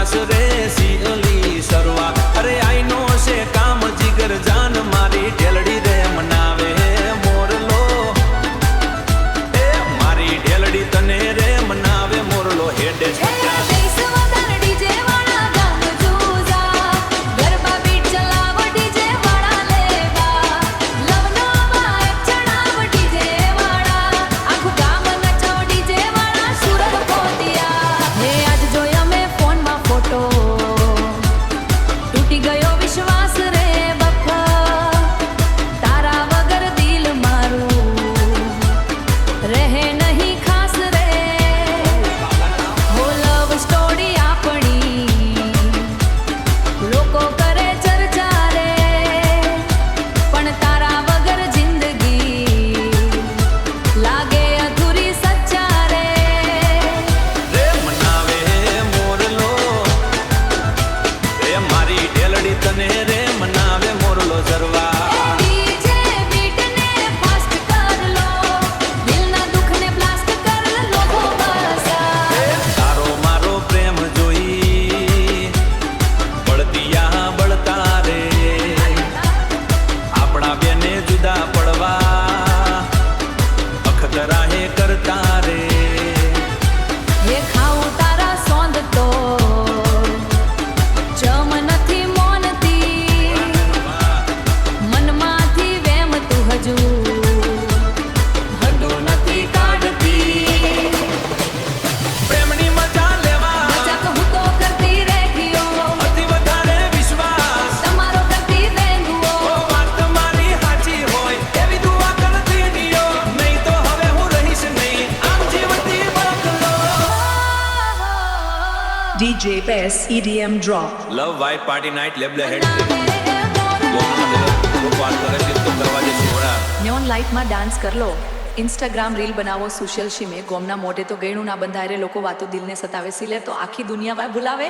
વિશ્વાસ રે સિયલી સરવા અરે આઈનો છે કામ જીગર જાન મારી ઢેલડી રે મનાવે મોરલો એ મારી ઢેલડી તને રે મનાવે મોરલો હેડે DJ Bass EDM Drop. લવ વાઇફ પાર્ટી નાઇટ લેબલ હેડ વાત કરે છે તો દરવાજે સોડા ન્યોન લાઇટમાં ડાન્સ કર લો ઇન્સ્ટાગ્રામ રીલ બનાવો સોશિયલ શીમે ગોમના મોઢે તો ગેણું ના બંધાય રે લોકો વાતો દિલને સતાવે સિલે તો આખી દુનિયા ભૂલાવે